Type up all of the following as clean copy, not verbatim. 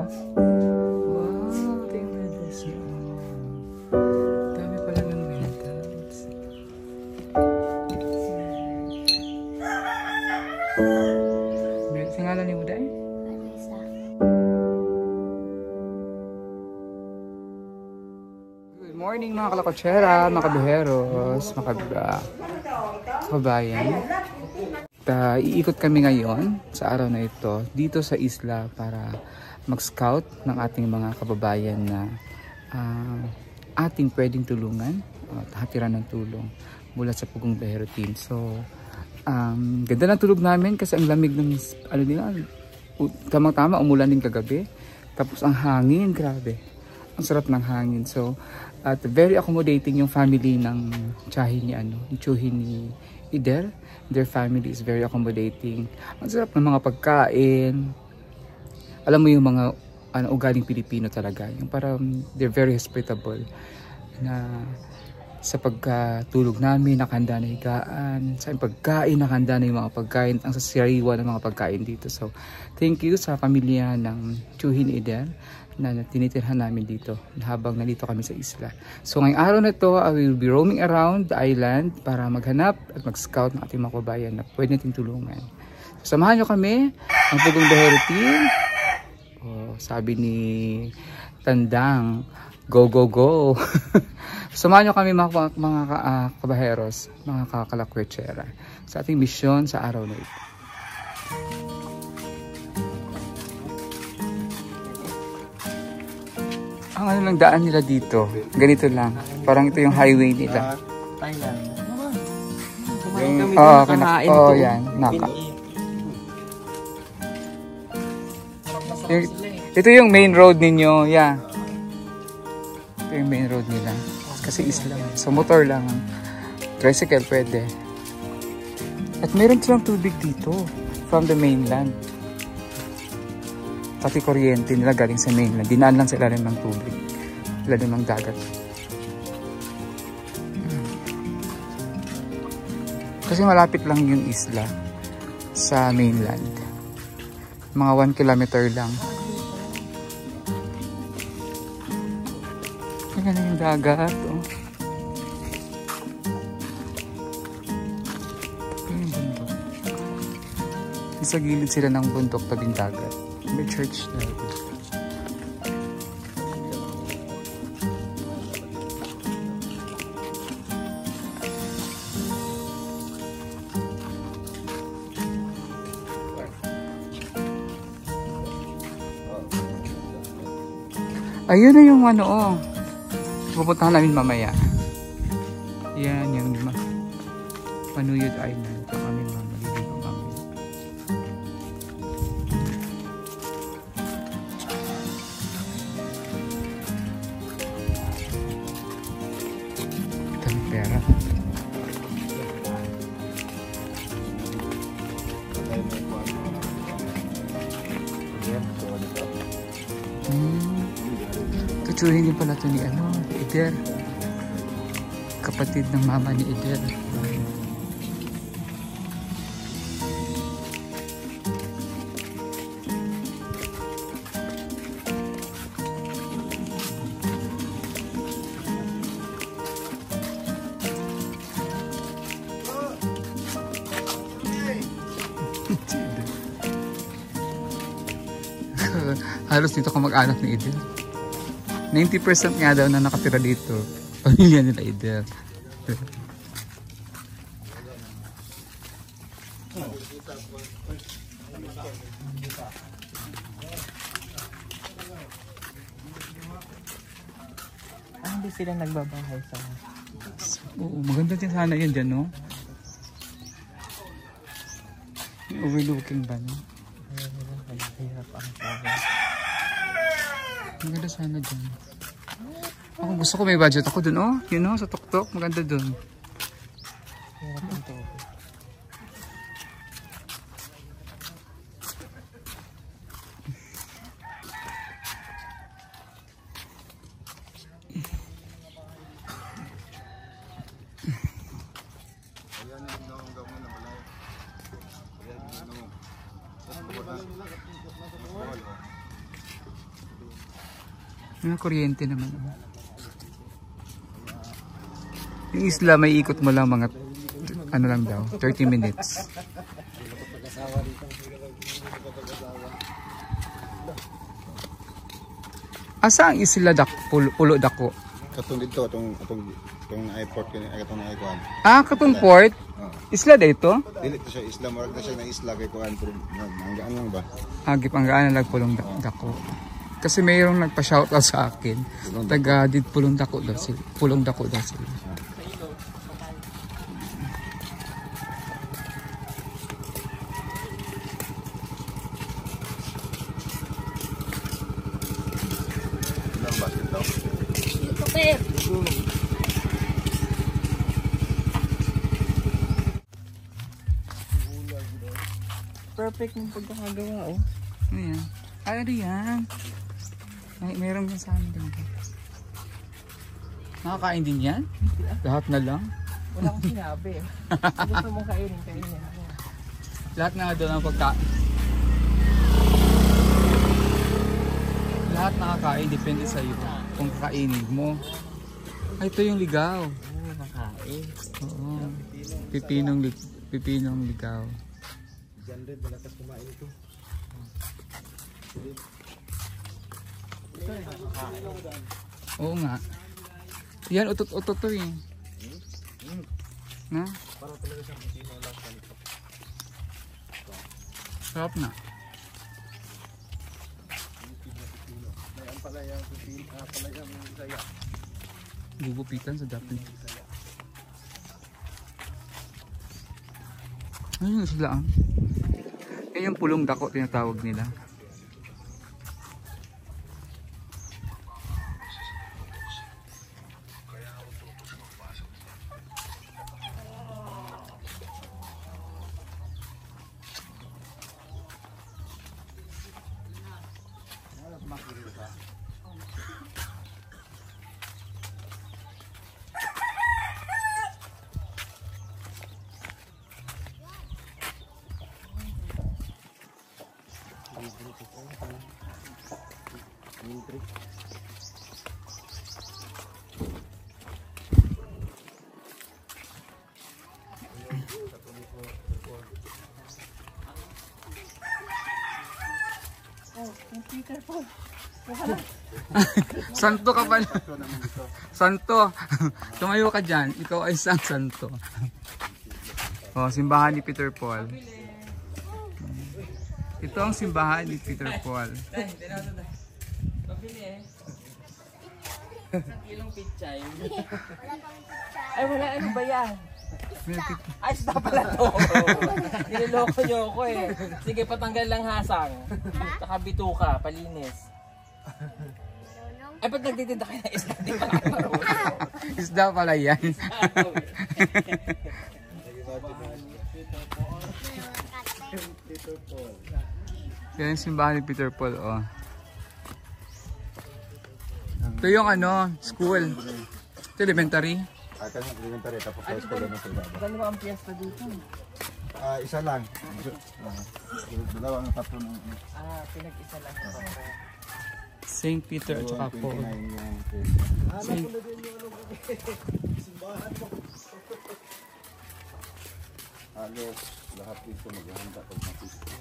Wow, tingnan this. Dami pala ng mentals. Singalan ni Uday? Good morning mga kalakotsera, mga kabiheros, mga kabayan. Iikot kami ngayon sa araw na ito dito sa isla para mag-scout ng ating mga kababayan na ating pwedeng tulungan at hatiran ng tulong mula sa Pugong Bahero Team. So, ganda ng tulog namin kasi ang lamig ng ano nila, tamang-tama umulan din kagabi. Tapos ang hangin, grabe. Ang sarap ng hangin. So, at very accommodating yung family ng tiyahin ni Ider. Their family is very accommodating. Ang sarap ng mga pagkain. Alam mo yung mga ugaling Pilipino talaga. Yung parang they're very hospitable. Na sa pagkatulog namin, nakahanda na higaan. Sa pagkain, nakahanda na yung mga pagkain. Ang sasiriwa ng mga pagkain dito. So, thank you sa pamilya ng tiyuhin ni Ider na tinitirhan namin dito habang nandito kami sa isla. So ngayong araw na to, I will be roaming around the island para maghanap at mag-scout ng ating mga kabayan na pwede natin tulungan. So, samahan nyo kami, ang Pugong Bahero Team. Sabi ni Tandang, go, go, go. Samahan nyo kami mga kabaheros, mga kakalakwetsera sa ating misyon sa araw na ito. Ang ano lang daan nila dito, ganito lang. Parang ito yung highway nila. Thailand. Yan, naka. Ito yung main road ninyo, yeah. Ito yung main road nila. Kasi isla. So motor lang. Tricycle pwede. At meron silang tubig dito from the mainland. Pati kuryente nila galing sa mainland. Dinaan lang sa ilalim ng tubig. Ilalim ng dagat. Kasi malapit lang yung isla sa mainland. Mga 1 kilometer lang. Ayan na yung dagat. Oh. Ayan yung bundok. Sa gilid sila ng bundok tabing dagat. May church na. Ayun na yung pupuntahan namin mamaya. Yan yung Panuyod Island. Kami maliligo kami. Itang pera. Tutuhin din pala ito ni Ider. Kapatid ng mama ni Ider. Halos dito ka mag-anak ni Ider. 90% nga daw na nakatira dito. Pamilya nila Ider. Hindi sila nagbabahay sa... Oo, maganda din sana yun dyan, no? Yung overlooking ba, no? Hirap ang tawag. Maganda sana dyan. Ako gusto ko may budget ako dun, oh. You know, sa tuktok. Maganda dun. Hirap ang tawag. Yung kuryente naman. Yung isla may ikot mo lang mga ano lang daw, 30 minutes. Asa ang isla Pulo Dako? Katong dito, atong airport kini, katong airport. Ah, katong port? Isla dito? Dili to siya isla, murag na siya na isla kay kuan pero hanggaan lang ba? Agip ang gaan lang Pulong Dako. Kasi mayroong nagpa-shoutout sa akin. Taga dit Pulong Dako daw sila. Pulong Dako daw sila. Ilang basket daw. Perfect yung pagkakagawa, oh. Ayan. Ay, ano yan? Mayroong yan sa amin din. Nakakain din yan? Lahat na lang? Wala akong sinabi. Kung gusto mong kainin, kainin. Lahat na doon ang lahat nakakain, depende sa iyo kung kakainin mo. Ay, ito yung ligaw. Oo, nakain. Oo. Pipinong ligaw. Diyan malakas kumain ito. Oo nga. Yan, utot-utot to eh. Na? Para talaga siyang pipino lang sa nito. Sarap na. Ang palaya pipino, palaya ng Bisaya. Gugupitan sa dapit. Ayun sila ah. Yan yung Pulong Dako tinatawag nila. Santo ka pala. Santo. Tumayo ka dyan. Ikaw ay isang santo. Oh, simbahan ni Peter Paul. Ito ang simbahan ni Peter Paul. Pabili eh. Isang kilong pichay. Ay, wala. Ano ba yan? Ay, stop pala to. Niloloko nyo ako eh. Sige, patanggal lang hasang. Saka bituka, palinis. Ay, ba't nagtitinda kayo na isda? Di pa marunong. Isda pala yan. Yan yung simbahan ni Peter Paul. Oh. Ito yung ano, school. Ito elementary. Kanya elementary tapos high school na sila. Dalawa ang piyesta dito. Isa lang. Dalawa ang tatlo ng Pinag-isa lang. St. Peter at saka Paul. Saint... Halos lahat dito maghahanda pag makikita.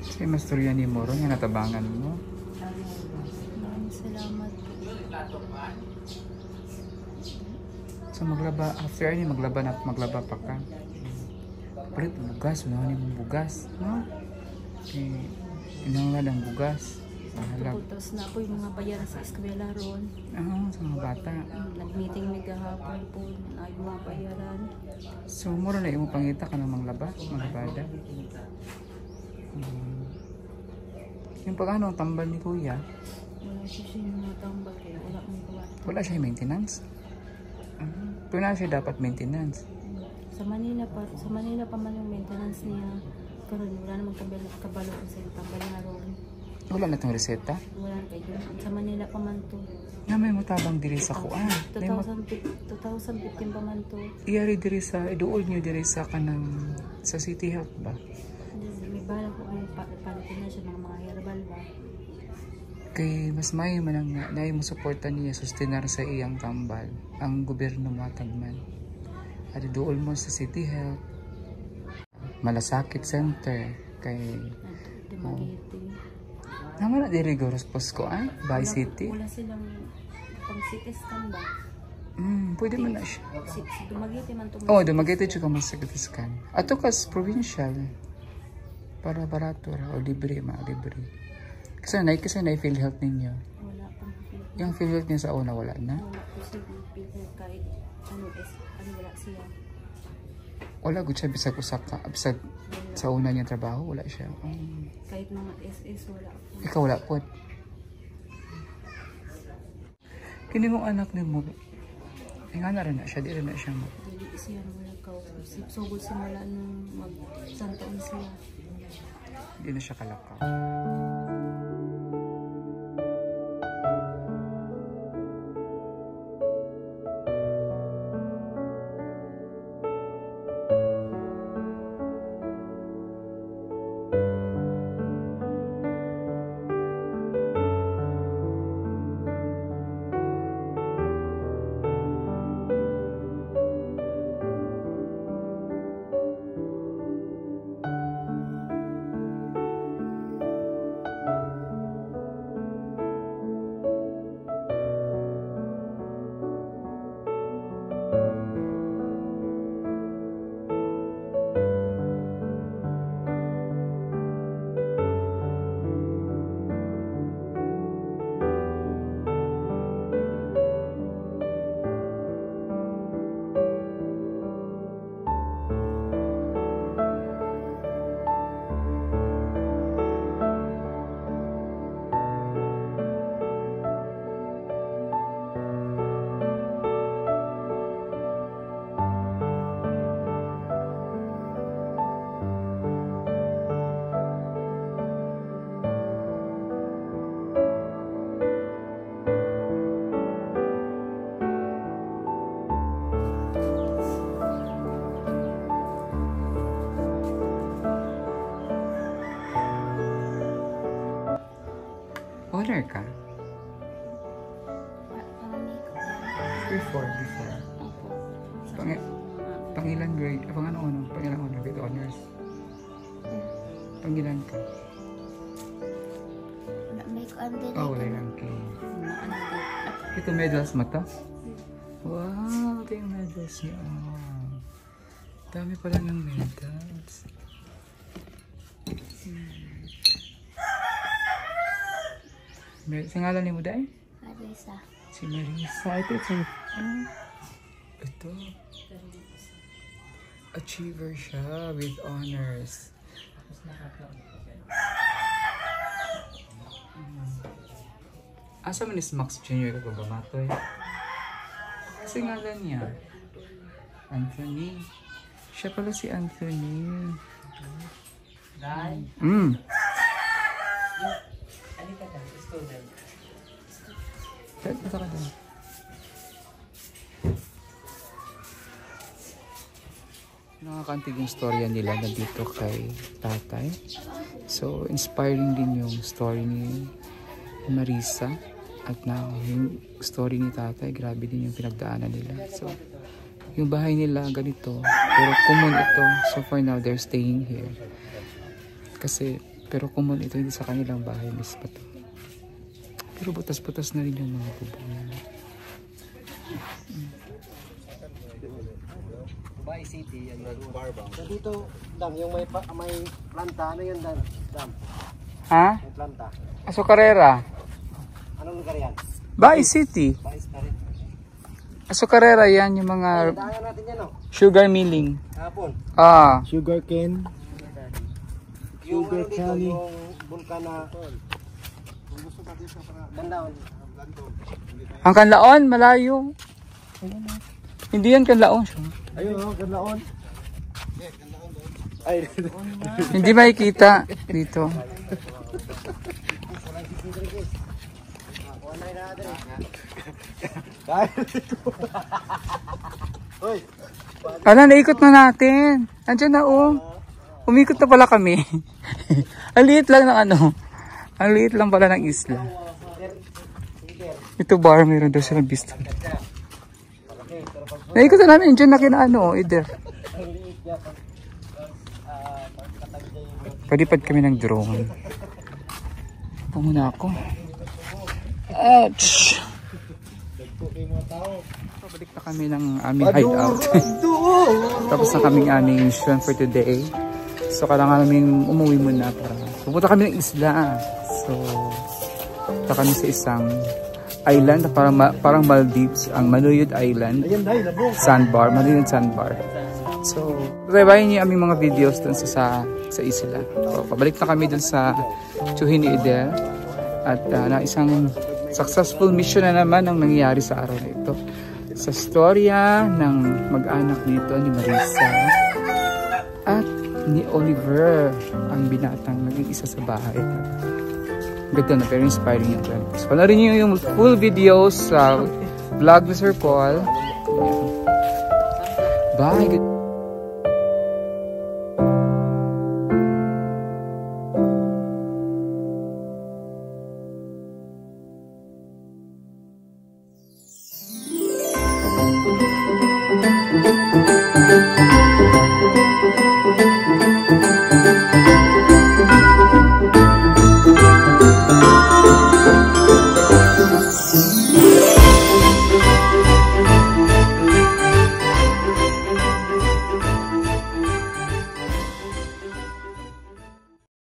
Sige, masturya ni Moro, nga natabangan mo. Maraming salamat. So maglaba, after ni maglaba pa ka. Palit bugas, unahan yung bugas, no? Okay, inanglan ang bugas. Mahalag. Tapos na po yung mga bayaran sa eskwela ron. Sa mga bata. Nag-meeting may gahapon po na yung mga bayaran. So, mura na yung pangita ka ng mga bada. Yung pag-ano, ang tambal ni Kuya, Wala siya yung mga tambal kaya wala mong kawan. wala siya maintenance. Pero na siya dapat maintenance. Sa Manila pa man yung maintenance niya. Karon wala namang kabalo sa tambal na ron. Wala na itong reseta. Wala kayo. Sa Manila pa man to. Na may mutabang diri sa kuan. 2015 pa man to. Iyari diri sa, iduol nyo diri sa kanang, sa City Health ba? May bala ko ang palitin na siya mga herbal ba. Kay mas may manang na mo suporta niya sustenar sa iyang tambal ang gobyerno matagman. At iduol mo sa City Health, Malasakit Center, kay Dumaguete. naman na diri Goros Posko, by City. Wala silang pang CT scan ba? Pwede man na siya. Si Dumaguete man to. Oh, Dumaguete siya mo sa CT scan. Ato kas provincial. Para barato ra o libre, libre. Kasi na feel health ninyo. Wala pang feel. Yung feel health niya sa una wala na. Wala po siya feel kahit wala siya. Wala gud siya bisag usa ka, bisag sa una niyang trabaho wala siya. Kahit mga SS wala po. Ikaw wala po. Kini mong anak ni mo. Nga na rin na siya, di rin na siya mo. Dili siya wala ka. Sugod simula nung mag-santaon siya. Hindi na siya kalakaw. Owner ka? Before. Opo. Pangilan grade? Pangilan honor with honors? Pangilan ka? Wala lang kayo. Ito medals mo to? Wow, ito yung medals niya. Dami pala ng medals. Singalan ni mo dahil? Marisa. Si Marisa. Ito. Achiever siya with honors. Asa man is Max Jr. ka ba matoy? Singalan niya. Anthony. Siya pala si Anthony. Student. Punta ka doon. Nakakantig yung storya nila nandito kay tatay. So, inspiring din yung story ni Marisa. At na yung story ni tatay, grabe din yung pinagdaanan nila. So, yung bahay nila ganito. Pero common ito. So for now, they're staying here. Kasi, pero common ito, hindi sa kanilang bahay. Miss pa to. Pero butas-butas na rin yung mga bubong nila. Dubai City, yan yung Barbang. So dito, Dam, yung may planta, ano yan, Dam? Ha? May planta. Azucarera. Anong lugar yan? Bay City. Bais na rin. Azucarera yan, yung mga Daanan natin yan, no? sugar milling. Hapon. Ah. Sugar cane. Yung ano dito, yung vulkan na... Kung gusto pa dito sa Bandaon. Ang Kanlaon, malayo. Hindi yan Kanlaon. Ayun, Kanlaon. Ay, Hindi makikita dito. Hoy, Ala, naikot na natin. Andiyan na umikot na pala kami. Ang liit lang ng ano. Ang liit lang pala ng isla. Ito bar, meron daw silang bistro. Naikot na namin. Andiyan na kina Eder. Palipad kami ng drone. Pumuna ako. Ouch! Pabalik na kami ng aming hideout. Tapos na kaming aming mission for today. So kailangan namin umuwi muna para pupunta kami ng isla. So punta kami sa isang island na parang Maldives, ang Manuyod Island. Sandbar, Manuyod Sandbar. So rebayin niyo aming mga videos dun sa isla. So pabalik na kami dun sa Chuhin ni Eder. At na isang successful mission na naman ang nangyayari sa araw na ito. Sa storya ng mag-anak nito ni Marisa at ni Oliver, ang binatang naging isa sa bahay. Ganda na, very inspiring yung plan. So, panoorin niyo yung full videos sa vlog ni Sir Paul. Bye!